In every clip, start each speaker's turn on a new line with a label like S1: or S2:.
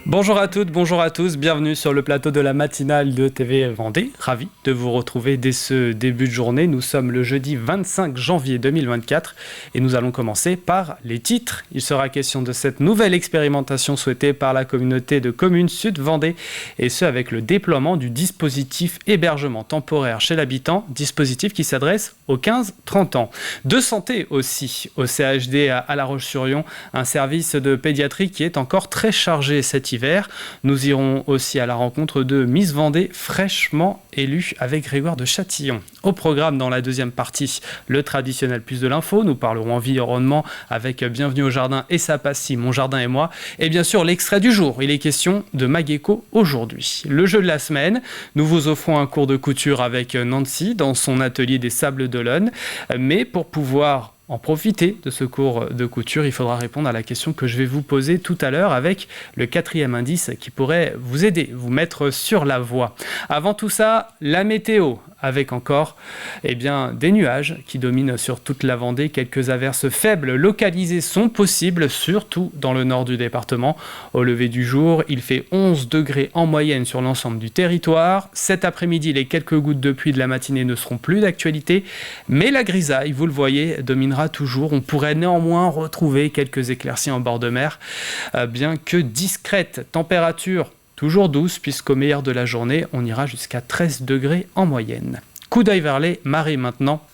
S1: Bonjour à toutes, bonjour à tous, bienvenue sur le plateau de la matinale de TV Vendée. Ravi de vous retrouver dès ce début de journée. Nous sommes le jeudi 25 janvier 2024 et nous allons commencer par les titres. Il sera question de cette nouvelle expérimentation souhaitée par la communauté de communes Sud Vendée et ce avec le déploiement du dispositif hébergement temporaire chez l'habitant, dispositif qui s'adresse aux 15-30 ans. De santé aussi, au CHD à La Roche-sur-Yon, un service de pédiatrie qui est encore très chargé cet hiver. Nous irons aussi à la rencontre de Miss Vendée fraîchement élue avec Grégoire de Châtillon. Au programme dans la deuxième partie, le traditionnel plus de l'info. Nous parlerons environnement avec Bienvenue au jardin et sa passie, Mon jardin et moi. Et bien sûr l'extrait du jour, il est question de Mageco aujourd'hui. Le jeu de la semaine, nous vous offrons un cours de couture avec Nancy dans son atelier des Sables d'Olonne. Mais pour pouvoir en profiter de ce cours de couture, il faudra répondre à la question que je vais vous poser tout à l'heure avec le quatrième indice qui pourrait vous aider, vous mettre sur la voie. Avant tout ça, la météo, avec encore des nuages qui dominent sur toute la Vendée. Quelques averses faibles localisées sont possibles, surtout dans le nord du département. Au lever du jour, il fait 11 degrés en moyenne sur l'ensemble du territoire. Cet après-midi, les quelques gouttes de pluie de la matinée ne seront plus d'actualité, mais la grisaille, vous le voyez, dominera toujours. On pourrait néanmoins retrouver quelques éclaircies en bord de mer, bien que discrètes. Température toujours douce, puisqu'au meilleur de la journée, on ira jusqu'à 13 degrés en moyenne. Coup d'œil vers les marées maintenant.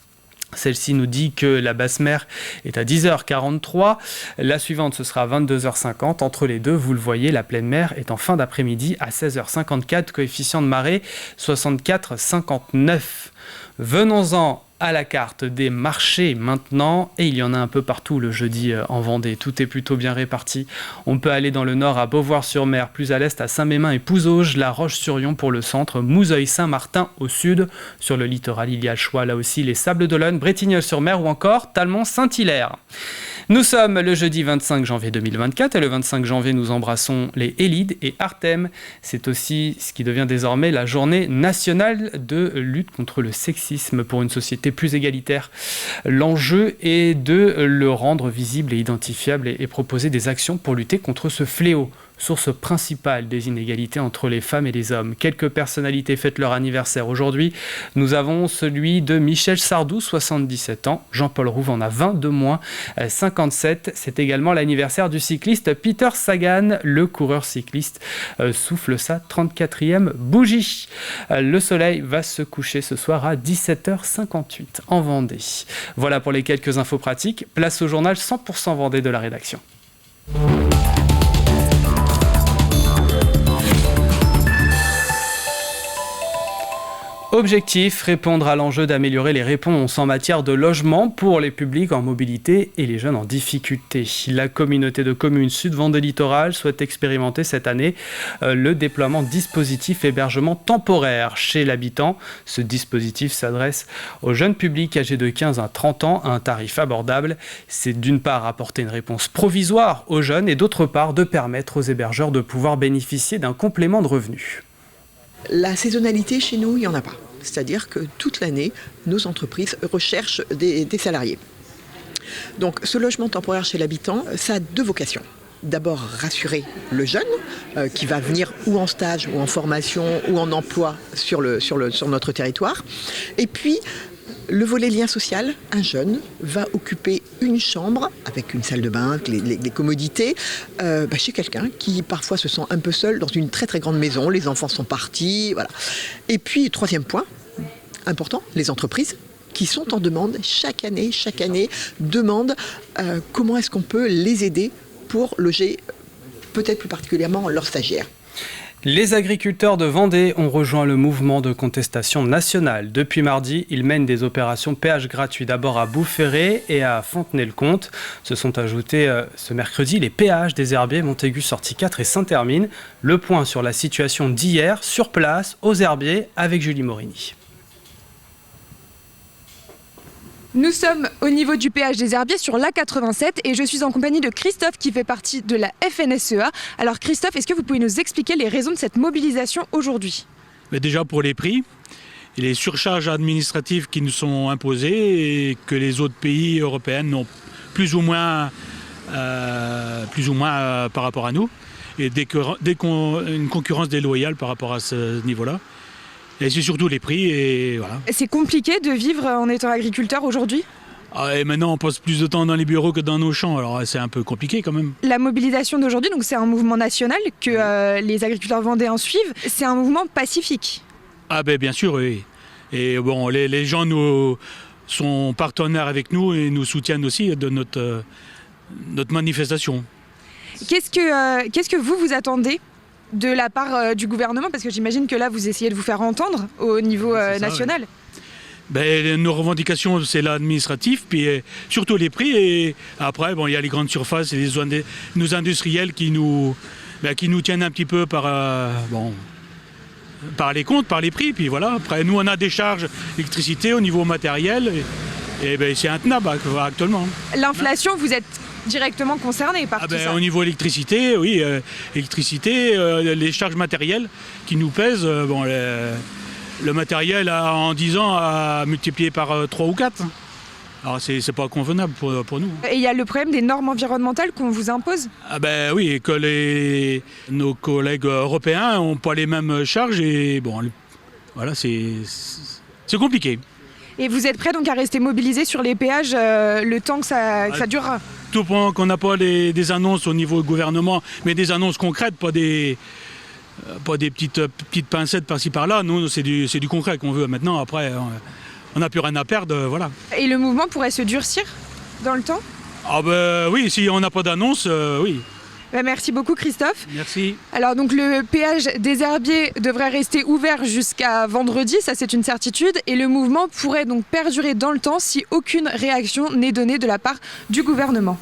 S1: Celle-ci nous dit que la basse mer est à 10h43. La suivante, ce sera à 22h50. Entre les deux, vous le voyez, la pleine mer est en fin d'après-midi à 16h54. Coefficient de marée 64,59. Venons-en à la carte des marchés maintenant, et il y en a un peu partout le jeudi en Vendée, tout est plutôt bien réparti. On peut aller dans le nord à Beauvoir-sur-Mer, plus à l'est à Saint-Mémin et Pouzauges, La Roche-sur-Yon pour le centre, Mouzeuil-Saint-Martin au sud. Sur le littoral, il y a le choix là aussi, les Sables d'Olonne, Bretignolles-sur-Mer ou encore Talmont-Saint-Hilaire. Nous sommes le jeudi 25 janvier 2024 et le 25 janvier, nous embrassons les Élides et Artem. C'est aussi ce qui devient désormais la journée nationale de lutte contre le sexisme pour une société plus égalitaire. L'enjeu est de le rendre visible et identifiable et proposer des actions pour lutter contre ce fléau. Source principale des inégalités entre les femmes et les hommes. Quelques personnalités fêtent leur anniversaire aujourd'hui. Nous avons celui de Michel Sardou, 77 ans. Jean-Paul Rouve en a 20 de moins, 57. C'est également l'anniversaire du cycliste Peter Sagan. Le coureur cycliste souffle sa 34e bougie. Le soleil va se coucher ce soir à 17h58 en Vendée. Voilà pour les quelques infos pratiques. Place au journal 100% Vendée de la rédaction. Objectif, répondre à l'enjeu d'améliorer les réponses en matière de logement pour les publics en mobilité et les jeunes en difficulté. La communauté de communes Sud Vendée Littoral souhaite expérimenter cette année le déploiement de dispositifs hébergement temporaire chez l'habitant. Ce dispositif s'adresse aux jeunes publics âgés de 15 à 30 ans à un tarif abordable. C'est d'une part apporter une réponse provisoire aux jeunes et d'autre part de permettre aux hébergeurs de pouvoir bénéficier d'un complément de revenus.
S2: La saisonnalité chez nous, il n'y en a pas. C'est-à-dire que toute l'année, nos entreprises recherchent des salariés. Donc ce logement temporaire chez l'habitant, ça a deux vocations. D'abord rassurer le jeune qui va venir ou en stage ou en formation ou en emploi sur notre territoire. Et puis le volet lien social, un jeune va occuper une chambre avec une salle de bain, les commodités, chez quelqu'un qui parfois se sent un peu seul dans une très très grande maison, les enfants sont partis, voilà. Et puis troisième point, important, les entreprises qui sont en demande chaque année demandent comment est-ce qu'on peut les aider pour loger peut-être plus particulièrement leurs stagiaires.
S1: Les agriculteurs de Vendée ont rejoint le mouvement de contestation nationale. Depuis mardi, ils mènent des opérations péage gratuit d'abord à Boufféré et à Fontenay-le-Comte. Se sont ajoutés ce mercredi les péages des Herbiers, Montaigu, Sortie 4 et Saint-Hermine. Le point sur la situation d'hier sur place aux Herbiers avec Julie Morini.
S3: Nous sommes au niveau du péage des Herbiers sur l'A87 et je suis en compagnie de Christophe qui fait partie de la FNSEA. Alors Christophe, est-ce que vous pouvez nous expliquer les raisons de cette mobilisation aujourd'hui ?
S4: Déjà pour les prix et les surcharges administratives qui nous sont imposées et que les autres pays européens n'ont plus ou moins par rapport à nous. et une concurrence déloyale par rapport à ce niveau-là. Et c'est surtout les prix et voilà.
S3: C'est compliqué de vivre en étant agriculteur aujourd'hui ?
S4: Et maintenant, on passe plus de temps dans les bureaux que dans nos champs, alors c'est un peu compliqué quand même.
S3: La mobilisation d'aujourd'hui, donc c'est un mouvement national que les agriculteurs vendéens suivent. C'est un mouvement pacifique.
S4: Ah ben bien sûr, oui. Et bon, les gens nous sont partenaires avec nous et nous soutiennent aussi de notre manifestation.
S3: Qu'est-ce que vous attendez de la part du gouvernement ? Parce que j'imagine que là, vous essayez de vous faire entendre au niveau national. Oui.
S4: Ben, nos revendications, c'est l'administratif, puis surtout les prix. Et après, bon, il y a les grandes surfaces et nos industriels qui nous tiennent un petit peu par les comptes, par les prix. Puis voilà. Après, nous, on a des charges d'électricité au niveau matériel. Et ben, c'est intenable actuellement.
S3: L'inflation, vous êtes directement concerné par tout ça.
S4: Au niveau électricité, oui. Les charges matérielles qui nous pèsent, le matériel en 10 ans a multiplié par 3 ou 4. Alors c'est pas convenable pour nous.
S3: Et il y a le problème des normes environnementales qu'on vous impose ?
S4: Oui, que nos collègues européens n'ont pas les mêmes charges et bon, voilà, c'est compliqué.
S3: Et vous êtes prêt donc à rester mobilisé sur les péages le temps que ça durera ?
S4: Tout pendant qu'on n'a pas des annonces au niveau du gouvernement, mais des annonces concrètes, pas des petites pincettes par-ci par-là. Nous, c'est du concret qu'on veut maintenant. Après, on n'a plus rien à perdre, voilà.
S3: Et le mouvement pourrait se durcir dans le temps ?
S4: Oui, si on n'a pas d'annonce, oui.
S3: Merci beaucoup Christophe.
S4: Merci.
S3: Alors donc le péage des Herbiers devrait rester ouvert jusqu'à vendredi, ça c'est une certitude, et le mouvement pourrait donc perdurer dans le temps si aucune réaction n'est donnée de la part du gouvernement.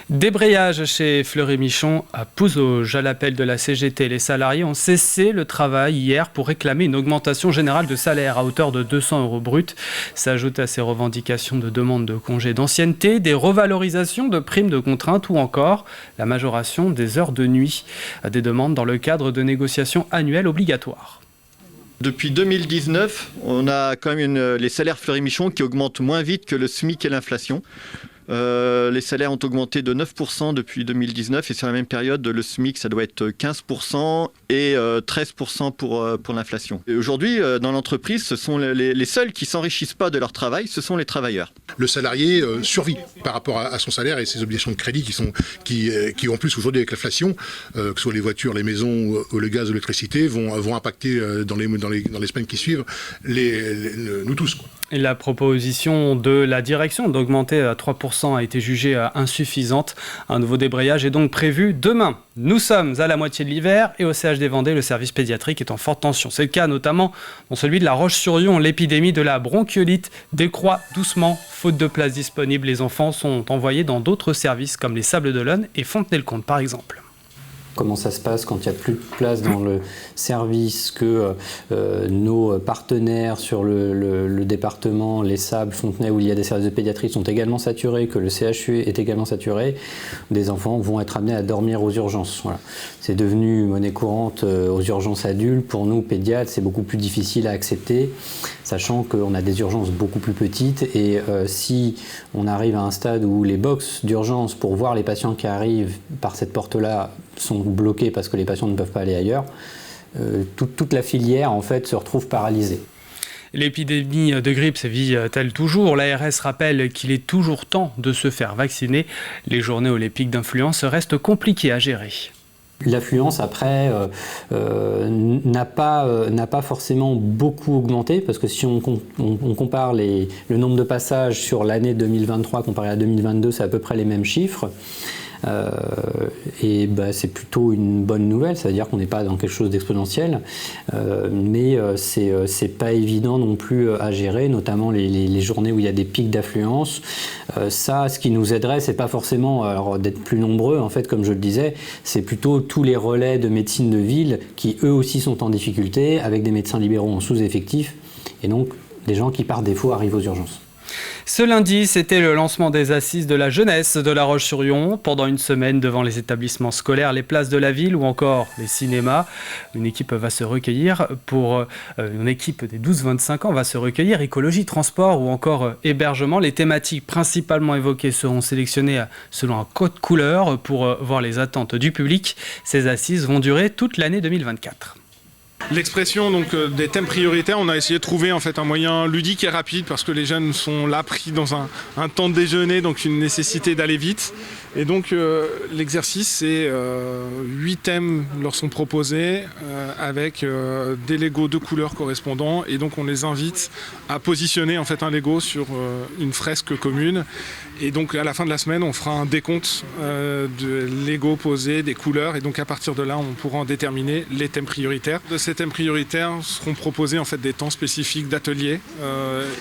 S1: Débrayage chez Fleury-Michon à Pouzauges. À l'appel de la CGT, les salariés ont cessé le travail hier pour réclamer une augmentation générale de salaire à hauteur de 200 € brut. S'ajoute à ces revendications de demande de congés d'ancienneté, des revalorisations de primes de contrainte ou encore la majoration des heures de nuit. Des demandes dans le cadre de négociations annuelles obligatoires.
S5: Depuis 2019, on a quand même les salaires Fleury-Michon qui augmentent moins vite que le SMIC et l'inflation. Les salaires ont augmenté de 9% depuis 2019 et sur la même période, le SMIC, ça doit être 15% et 13% pour l'inflation. Et aujourd'hui, dans l'entreprise, ce sont les seuls qui ne s'enrichissent pas de leur travail, ce sont les travailleurs.
S6: Le salarié survit par rapport à son salaire et ses obligations de crédit qui en plus aujourd'hui avec l'inflation, que ce soit les voitures, les maisons, le gaz ou l'électricité, vont impacter dans les semaines qui suivent nous tous, quoi.
S1: Et la proposition de la direction d'augmenter à 3% a été jugée insuffisante. Un nouveau débrayage est donc prévu demain. Nous sommes à la moitié de l'hiver et au CHD Vendée, le service pédiatrique est en forte tension. C'est le cas notamment dans celui de La Roche-sur-Yon. L'épidémie de la bronchiolite décroît doucement. Faute de place disponible, les enfants sont envoyés dans d'autres services comme les Sables d'Olonne et Fontenay-le-Comte par exemple.
S7: Comment ça se passe quand il n'y a plus de place dans le service, que nos partenaires sur le département, les Sables, Fontenay, où il y a des services de pédiatrie sont également saturés, que le CHU est également saturé, des enfants vont être amenés à dormir aux urgences. Voilà. C'est devenu monnaie courante aux urgences adultes. Pour nous, pédiatres, c'est beaucoup plus difficile à accepter, sachant qu'on a des urgences beaucoup plus petites et si on arrive à un stade où les box d'urgence pour voir les patients qui arrivent par cette porte-là sont bloqués parce que les patients ne peuvent pas aller ailleurs, toute la filière en fait se retrouve paralysée.
S1: L'épidémie de grippe sévit-elle toujours ? L'ARS rappelle qu'il est toujours temps de se faire vacciner. Les journées olympiques d'influence restent compliquées à gérer.
S7: L'affluence, après, n'a pas forcément beaucoup augmenté, parce que si on compare le nombre de passages sur l'année 2023 comparé à 2022, c'est à peu près les mêmes chiffres. C'est plutôt une bonne nouvelle, ça veut dire qu'on n'est pas dans quelque chose d'exponentiel, mais c'est pas évident non plus à gérer, notamment les journées où il y a des pics d'affluence. Ce qui nous aiderait, c'est pas forcément d'être plus nombreux, en fait, comme je le disais, c'est plutôt tous les relais de médecine de ville qui eux aussi sont en difficulté, avec des médecins libéraux en sous-effectif, et donc des gens qui par défaut arrivent aux urgences.
S1: Ce lundi, c'était le lancement des assises de la jeunesse de La Roche-sur-Yon. Pendant une semaine, devant les établissements scolaires, les places de la ville ou encore les cinémas, une équipe va se recueillir une équipe des 12-25 ans va se recueillir écologie, transport ou encore hébergement. Les thématiques principalement évoquées seront sélectionnées selon un code couleur pour voir les attentes du public. Ces assises vont durer toute l'année 2024.
S8: L'expression donc des thèmes prioritaires, on a essayé de trouver en fait un moyen ludique et rapide parce que les jeunes sont là pris dans un temps de déjeuner, donc une nécessité d'aller vite. Et donc l'exercice, c'est 8 thèmes leur sont proposés avec des Legos de couleurs correspondants, et donc on les invite à positionner en fait un Lego sur une fresque commune. Et donc à la fin de la semaine, on fera un décompte de Lego posés, des couleurs, et donc à partir de là, on pourra en déterminer les thèmes prioritaires. De ces thèmes prioritaires seront proposés en fait des temps spécifiques d'ateliers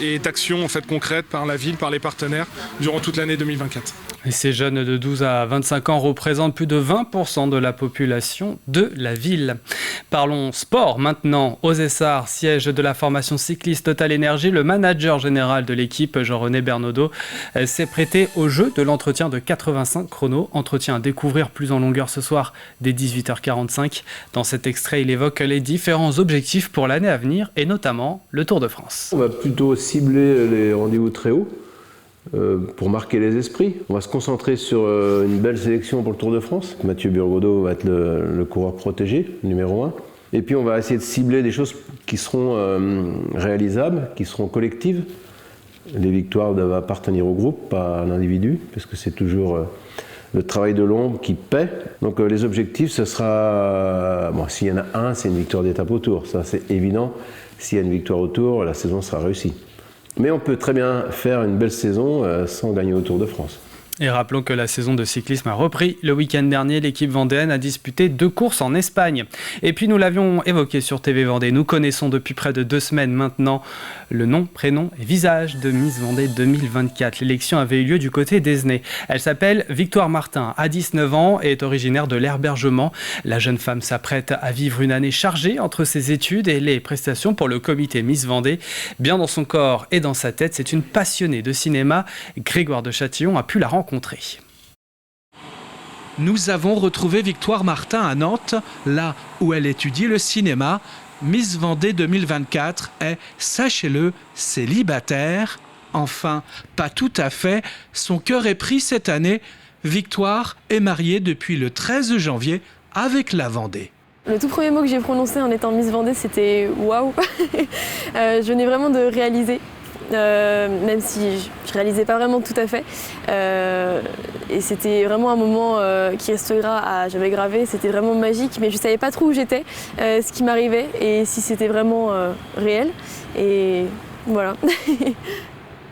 S8: et d'actions en fait concrètes par la ville, par les partenaires durant toute l'année 2024.
S1: Et ces jeunes de 12 à 25 ans représentent plus de 20% de la population de la ville. Parlons sport maintenant. Aux Essarts, siège de la formation cycliste Total Énergie, le manager général de l'équipe, Jean-René Bernaudot, s'est prêté au jeu de l'entretien de 85 chronos. Entretien à découvrir plus en longueur ce soir dès 18h45. Dans cet extrait, il évoque les différents objectifs pour l'année à venir et notamment le Tour de France.
S9: On va plutôt cibler les rendez-vous très hauts. Pour marquer les esprits. On va se concentrer sur une belle sélection pour le Tour de France. Mathieu Burgodeau va être le coureur protégé, numéro 1. Et puis on va essayer de cibler des choses qui seront réalisables, qui seront collectives. Les victoires doivent appartenir au groupe, pas à l'individu, parce que c'est toujours le travail de l'ombre qui paie. Donc les objectifs, ce sera... s'il y en a un, c'est une victoire d'étape au Tour. Ça, c'est évident. S'il y a une victoire au Tour, la saison sera réussie. Mais on peut très bien faire une belle saison sans gagner au Tour de France.
S1: Et rappelons que la saison de cyclisme a repris. Le week-end dernier, l'équipe vendéenne a disputé 2 courses en Espagne. Et puis nous l'avions évoqué sur TV Vendée, nous connaissons depuis près de 2 semaines maintenant le nom, prénom et visage de Miss Vendée 2024. L'élection avait eu lieu du côté d'Esnay. Elle s'appelle Victoire Martin, a 19 ans et est originaire de l'Herbergement. La jeune femme s'apprête à vivre une année chargée entre ses études et les prestations pour le comité Miss Vendée. Bien dans son corps et dans sa tête, c'est une passionnée de cinéma. Grégoire de Châtillon a pu la rencontrer.
S10: Nous avons retrouvé Victoire Martin à Nantes, là où elle étudie le cinéma. Miss Vendée 2024 est, sachez-le, célibataire. Enfin, pas tout à fait. Son cœur est pris cette année. Victoire est mariée depuis le 13 janvier avec la Vendée.
S11: Le tout premier mot que j'ai prononcé en étant Miss Vendée, c'était « waouh ». Je venais vraiment de réaliser. Même si je ne réalisais pas vraiment tout à fait. Et c'était vraiment un moment qui restera à jamais gravé. C'était vraiment magique, mais je ne savais pas trop où j'étais, ce qui m'arrivait et si c'était vraiment réel. Et voilà.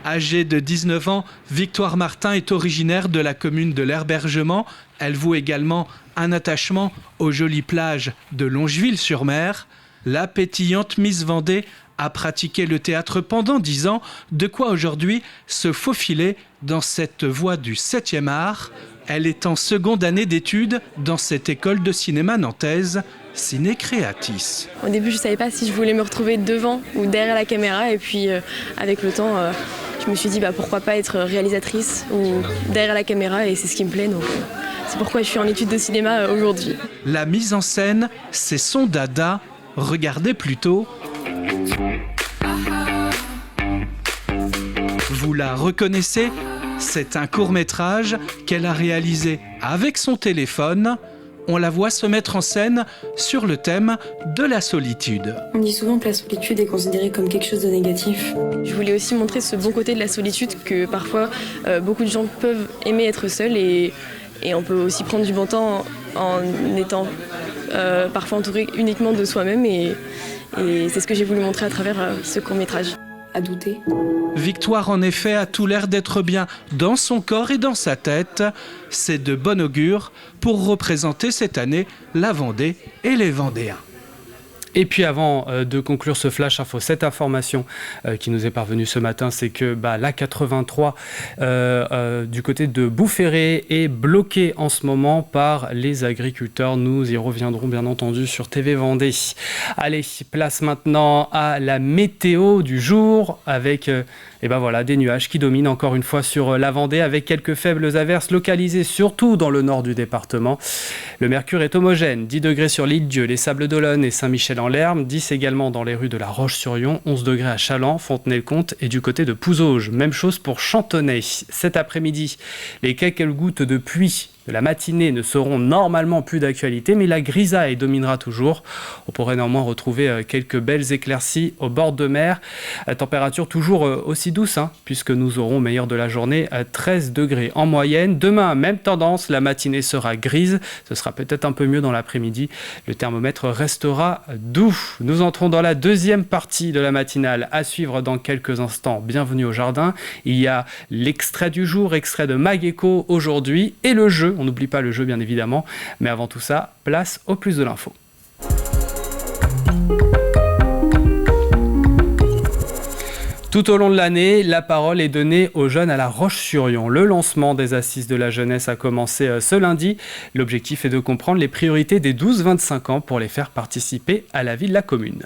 S10: Âgée de 19 ans, Victoire Martin est originaire de la commune de l'Herbergement. Elle voue également un attachement aux jolies plages de Longeville-sur-Mer. La pétillante Miss Vendée a pratiqué le théâtre pendant 10 ans, de quoi aujourd'hui se faufiler dans cette voie du 7e art. Elle est en seconde année d'études dans cette école de cinéma nantaise, Ciné Creatis.
S11: Au début, je ne savais pas si je voulais me retrouver devant ou derrière la caméra, et puis avec le temps, je me suis dit pourquoi pas être réalisatrice ou derrière la caméra, et c'est ce qui me plaît, donc c'est pourquoi je suis en études de cinéma aujourd'hui.
S10: La mise en scène, c'est son dada. Regardez plutôt. Vous la reconnaissez ? C'est un court-métrage qu'elle a réalisé avec son téléphone. On la voit se mettre en scène sur le thème de la solitude.
S12: On dit souvent que la solitude est considérée comme quelque chose de négatif.
S11: Je voulais aussi montrer ce bon côté de la solitude, que parfois beaucoup de gens peuvent aimer être seuls, et on peut aussi prendre du bon temps en étant parfois entouré uniquement de soi-même, et c'est ce que j'ai voulu montrer à travers ce court-métrage.
S12: À douter.
S10: Victoire, en effet, a tout l'air d'être bien dans son corps et dans sa tête. C'est de bon augure pour représenter cette année la Vendée et les Vendéens.
S1: Et puis avant de conclure ce Flash Info, cette information qui nous est parvenue ce matin, c'est que l'A83 du côté de Boufféré est bloquée en ce moment par les agriculteurs. Nous y reviendrons bien entendu sur TV Vendée. Allez, place maintenant à la météo du jour avec des nuages qui dominent encore une fois sur la Vendée avec quelques faibles averses localisées surtout dans le nord du département. Le mercure est homogène, 10 degrés sur l'Île-Dieu, les Sables-d'Olonne et Saint-Michel-en-Lerme, 10 également dans les rues de la Roche-sur-Yon, 11 degrés à Chaland, Fontenay-le-Comte et du côté de Pouzauges. Même chose pour Chantonnay. Cet après-midi, les quelques gouttes de pluie de la matinée ne seront normalement plus d'actualité, mais la grisaille dominera toujours. On pourrait néanmoins retrouver quelques belles éclaircies au bord de mer. Température toujours aussi douce, puisque nous aurons meilleur de la journée à 13 degrés en moyenne. Demain, même tendance, la matinée sera grise. Ce sera peut-être un peu mieux dans l'après-midi. Le thermomètre restera doux. Nous entrons dans la deuxième partie de la matinale à suivre dans quelques instants. Bienvenue au jardin. Il y a l'extrait du jour, extrait de Mageco aujourd'hui et le jeu. On n'oublie pas le jeu bien évidemment, mais avant tout ça, place au plus de l'info. Tout au long de l'année, la parole est donnée aux jeunes à La Roche-sur-Yon. Le lancement des Assises de la jeunesse a commencé ce lundi. L'objectif est de comprendre les priorités des 12-25 ans pour les faire participer à la vie de la commune.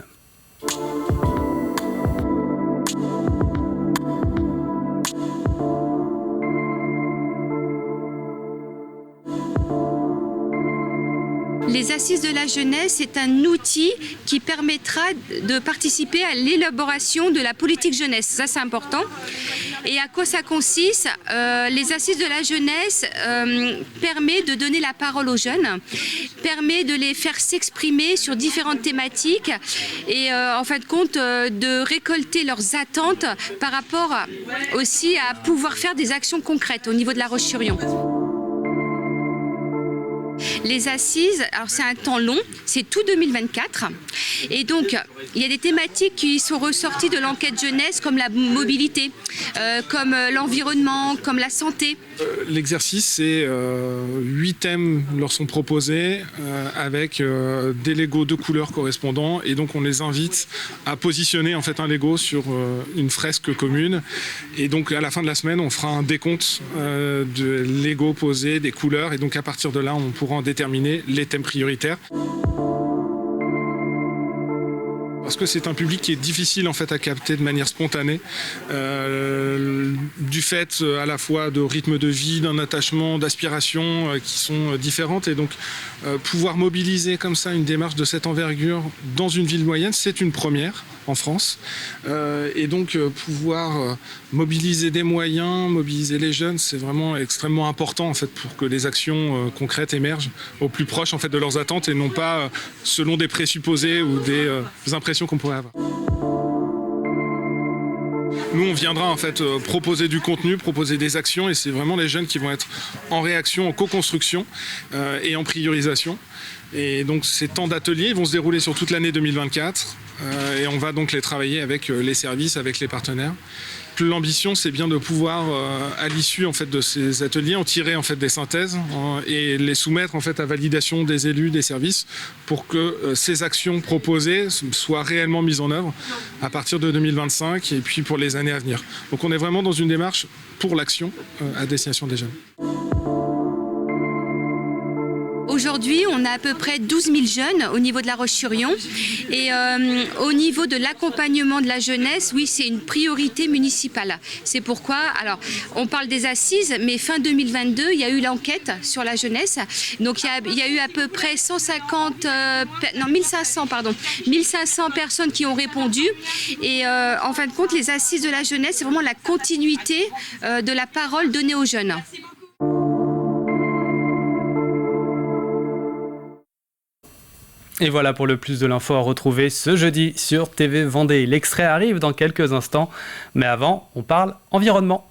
S13: Les Assises de la jeunesse est un outil qui permettra de participer à l'élaboration de la politique jeunesse. Ça, c'est important. Et à quoi ça consiste ? Les Assises de la jeunesse permet de donner la parole aux jeunes, permet de les faire s'exprimer sur différentes thématiques et en fin de compte de récolter leurs attentes par rapport aussi à pouvoir faire des actions concrètes au niveau de La Roche-sur-Yon. Les Assises, alors c'est un temps long, c'est tout 2024. Et donc, il y a des thématiques qui sont ressorties de l'enquête jeunesse, comme la mobilité, comme l'environnement, comme la santé.
S8: L'exercice, c'est 8 thèmes leur sont proposés avec des Legos de couleurs correspondants. Et donc, on les invite à positionner en fait un Lego sur une fresque commune. Et donc, à la fin de la semaine, on fera un décompte de Lego posés, des couleurs. Et donc, à partir de là, on pourra en déterminer les thèmes prioritaires. Parce que c'est un public qui est difficile en fait à capter de manière spontanée, du fait à la fois de rythme de vie, d'un attachement, d'aspirations qui sont différentes. Et donc pouvoir mobiliser comme ça une démarche de cette envergure dans une ville moyenne, c'est une première en France. Et donc pouvoir mobiliser des moyens, mobiliser les jeunes, c'est vraiment extrêmement important en fait pour que les actions concrètes émergent au plus proche en fait de leurs attentes et non pas selon des présupposés ou des impressions qu'on pourrait avoir. Nous, on viendra en fait proposer du contenu, proposer des actions et c'est vraiment les jeunes qui vont être en réaction, en co-construction et en priorisation. Et donc ces temps d'ateliers vont se dérouler sur toute l'année 2024 et on va donc les travailler avec les services, avec les partenaires. L'ambition, c'est bien de pouvoir, à l'issue en fait de ces ateliers, en tirer en fait des synthèses et les soumettre en fait à validation des élus, des services, pour que ces actions proposées soient réellement mises en œuvre à partir de 2025 et puis pour les années à venir. Donc, on est vraiment dans une démarche pour l'action à destination des jeunes.
S13: Aujourd'hui, on a à peu près 12 000 jeunes au niveau de La Roche-sur-Yon. Et au niveau de l'accompagnement de la jeunesse, oui, c'est une priorité municipale. C'est pourquoi, alors, on parle des assises, mais fin 2022, il y a eu l'enquête sur la jeunesse. Donc, il y a eu à peu près 1500 personnes qui ont répondu. Et en fin de compte, les assises de la jeunesse, c'est vraiment la continuité de la parole donnée aux jeunes.
S1: Et voilà pour le plus de l'info à retrouver ce jeudi sur TV Vendée. L'extrait arrive dans quelques instants, mais avant, on parle environnement.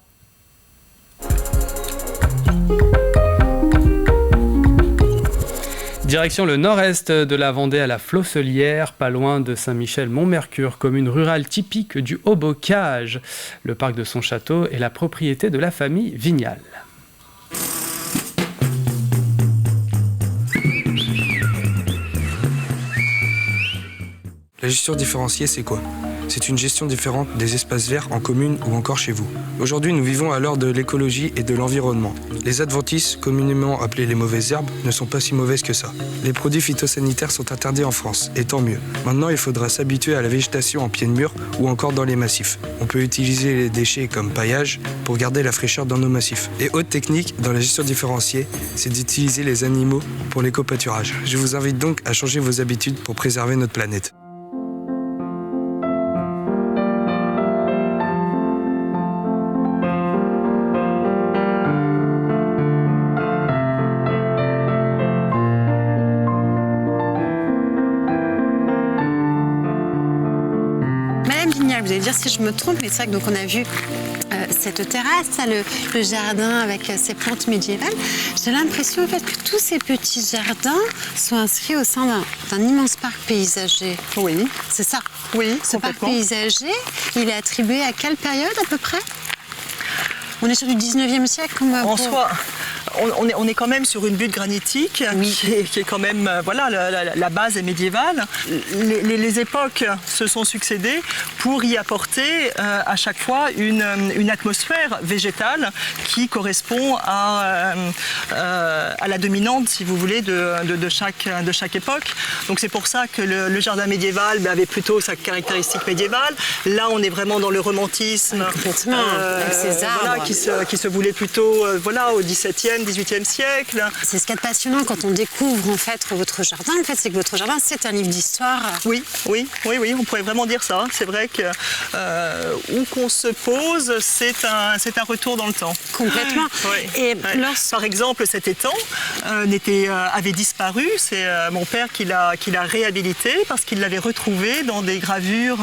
S1: Direction le nord-est de la Vendée à la Flosselière, pas loin de Saint-Michel-Mont-Mercure, commune rurale typique du Haut-Bocage. Le parc de son château est la propriété de la famille Vignal.
S14: gestion différenciée, c'est quoi ? C'est une gestion différente des espaces verts en commune ou encore chez vous. Aujourd'hui, nous vivons à l'heure de l'écologie et de l'environnement. Les adventices, communément appelés les mauvaises herbes, ne sont pas si mauvaises que ça. Les produits phytosanitaires sont interdits en France, et tant mieux. Maintenant, il faudra s'habituer à la végétation en pied de mur ou encore dans les massifs. On peut utiliser les déchets comme paillage pour garder la fraîcheur dans nos massifs. Et autre technique dans la gestion différenciée, c'est d'utiliser les animaux pour l'éco-pâturage. Je vous invite donc à changer vos habitudes pour préserver notre planète.
S15: Vous allez dire si je me trompe, mais c'est vrai que donc on a vu cette terrasse, là, le jardin avec ces plantes médiévales. J'ai l'impression en fait que tous ces petits jardins sont inscrits au sein d'un immense parc paysager.
S2: Oui.
S15: C'est ça.
S2: Oui,
S15: ce parc
S2: complètement.
S15: paysager, il est attribué à quelle période à peu près? On est sur du 19e siècle comme
S2: en soi. On est quand même sur une butte granitique qui est quand même, la base est médiévale. Les époques se sont succédées pour y apporter à chaque fois une atmosphère végétale qui correspond à la dominante, si vous voulez, de chaque époque. Donc c'est pour ça que le jardin médiéval avait plutôt sa caractéristique médiévale. Là, on est vraiment dans le romantisme.
S15: Avec ces arbres.
S2: Qui se voulait plutôt au XVIIe, XVIIIe siècle.
S15: C'est ce qui est passionnant quand on découvre en fait votre jardin. En fait, c'est que votre jardin, c'est un livre d'histoire.
S2: Oui, on pourrait vraiment dire ça. C'est vrai que où qu'on se pose, c'est un retour dans le temps.
S15: Complètement.
S2: Et par exemple, cet étang avait disparu. C'est mon père qui l'a réhabilité parce qu'il l'avait retrouvé dans des gravures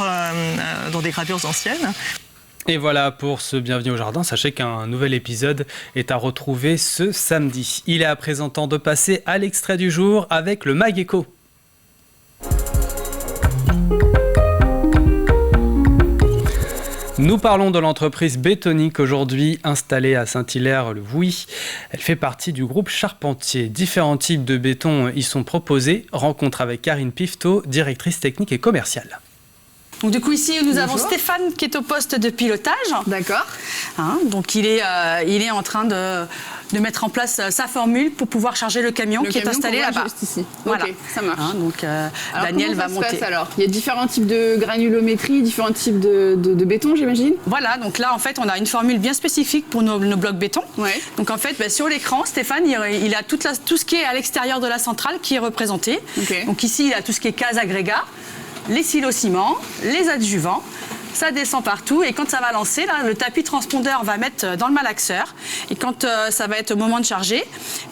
S2: anciennes.
S1: Et voilà pour ce Bienvenue au Jardin. Sachez qu'un nouvel épisode est à retrouver ce samedi. Il est à présent temps de passer à l'extrait du jour avec le Mag Éco. Nous parlons de l'entreprise Bétonique aujourd'hui installée à Saint-Hilaire-le-Vouilly. Elle fait partie du groupe Charpentier. Différents types de béton y sont proposés. Rencontre avec Karine Pifto, directrice technique et commerciale.
S16: Donc du coup ici nous avons Stéphane qui est au poste de pilotage.
S3: D'accord.
S16: Donc il est en train de mettre en place sa formule pour pouvoir charger le camion qui est installé là-bas.
S3: Juste ici.
S16: Voilà.
S3: Ok, ça marche.
S16: Donc
S3: alors,
S16: Daniel va
S3: comment ça se
S16: monter.
S3: passe, alors il y a différents types de granulométrie, différents types de béton, j'imagine.
S16: Voilà, donc là en fait on a une formule bien spécifique pour nos blocs béton.
S3: Ouais.
S16: Donc en fait sur l'écran, Stéphane il a tout ce qui est à l'extérieur de la centrale qui est représenté.
S3: Okay.
S16: Donc ici il a tout ce qui est case agrégat, les silos ciment, les adjuvants. Ça descend partout et quand ça va lancer, là, le tapis transpondeur va mettre dans le malaxeur. Et quand ça va être au moment de charger,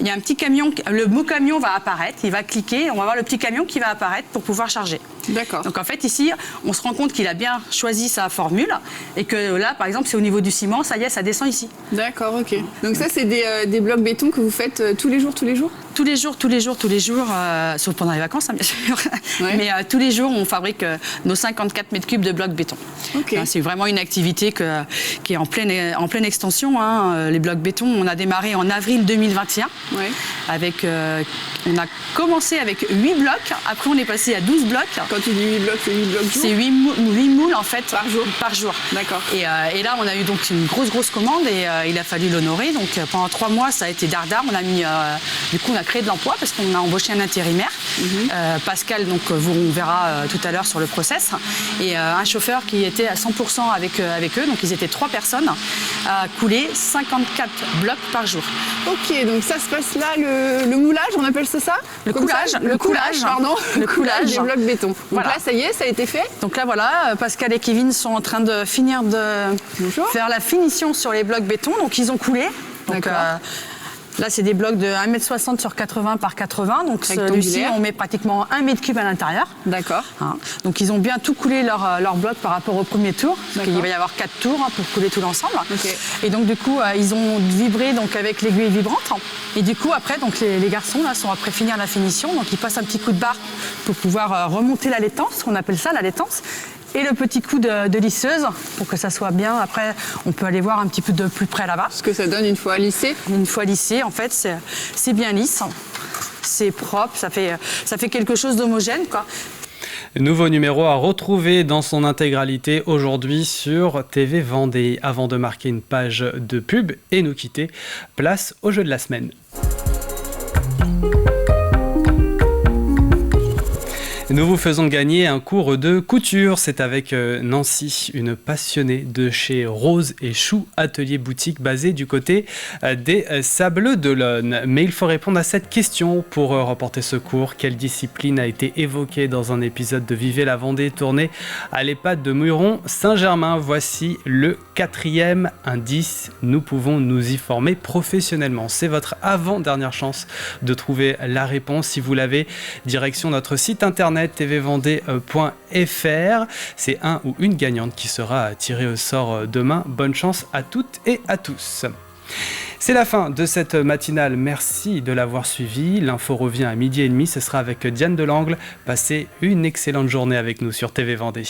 S16: il y a un petit camion, le mot camion va apparaître, il va cliquer, on va voir le petit camion qui va apparaître pour pouvoir charger.
S3: D'accord.
S16: Donc en fait ici, on se rend compte qu'il a bien choisi sa formule et que là, par exemple, c'est au niveau du ciment, ça y est, ça descend ici.
S3: D'accord, ok. Donc ça, c'est des blocs béton que vous faites tous les jours
S16: Tous les jours, sauf pendant les vacances, bien sûr. Ouais. Mais tous les jours, on fabrique nos 54 mètres cubes de blocs béton.
S3: Okay.
S16: C'est vraiment une activité qui est en pleine extension. Les blocs béton, on a démarré en avril 2021.
S3: Ouais.
S16: On a commencé avec 8 blocs, après on est passé à 12 blocs.
S3: Quand tu dis 8 blocs, c'est 8 blocs jour?
S16: C'est 8 moules en fait.
S3: Par jour. D'accord.
S16: Et là, on a eu donc une grosse commande et il a fallu l'honorer. Donc pendant 3 mois, ça a été dardard. Du coup, on a créé de l'emploi parce qu'on a embauché un intérimaire. Pascal, donc on verra tout à l'heure sur le process. Et un chauffeur qui était à 100% avec eux. Donc ils étaient 3 personnes à couler 54 blocs par jour.
S3: Ok, donc ça se passe là, le moulage, on appelle ça
S16: Le coulage
S3: des blocs béton. Donc
S16: voilà.
S3: là, ça y est, ça a été fait.
S16: Donc là, voilà, Pascal et Kevin sont en train de finir de faire la finition sur les blocs béton. Donc ils ont coulé. Donc, là, c'est des blocs de 1,60 m sur 80 par 80. Donc celui-ci, on met pratiquement 1 mètre cube à l'intérieur.
S3: D'accord.
S16: Donc ils ont bien tout coulé leur bloc par rapport au premier tour. Parce qu'il va y avoir 4 tours pour couler tout l'ensemble.
S3: Okay.
S16: Et donc du coup, ils ont vibré donc, avec l'aiguille vibrante. Et du coup, après, donc, les garçons là, sont après finir la finition. Donc ils passent un petit coup de barre pour pouvoir remonter la laitance, on appelle ça la laitance. Et le petit coup de lisseuse pour que ça soit bien. Après, on peut aller voir un petit peu de plus près là-bas.
S3: Ce que ça donne une fois lissé.
S16: Une fois lissé, en fait, c'est bien lisse. C'est propre, ça fait quelque chose d'homogène, quoi.
S1: Nouveau numéro à retrouver dans son intégralité aujourd'hui sur TV Vendée. Avant de marquer une page de pub et nous quitter, place au jeu de la semaine. Nous vous faisons gagner un cours de couture. C'est avec Nancy, une passionnée de chez Rose et Chou Atelier Boutique basée du côté des Sables d'Olonne. Mais il faut répondre à cette question pour remporter ce cours. Quelle discipline a été évoquée dans un épisode de Vivez la Vendée tourné à l'EHPAD de Muiron-Saint-Germain? Voici le 4e indice. Nous pouvons nous y former professionnellement. C'est votre avant-dernière chance de trouver la réponse. Si vous l'avez, direction notre site internet tvvendée.fr. C'est un ou une gagnante qui sera tirée au sort demain. Bonne chance à toutes et à tous. C'est la fin de cette matinale. Merci de l'avoir suivi. L'info revient à 12h30. Ce sera avec Diane Delangle. Passez une excellente journée avec nous sur TV Vendée.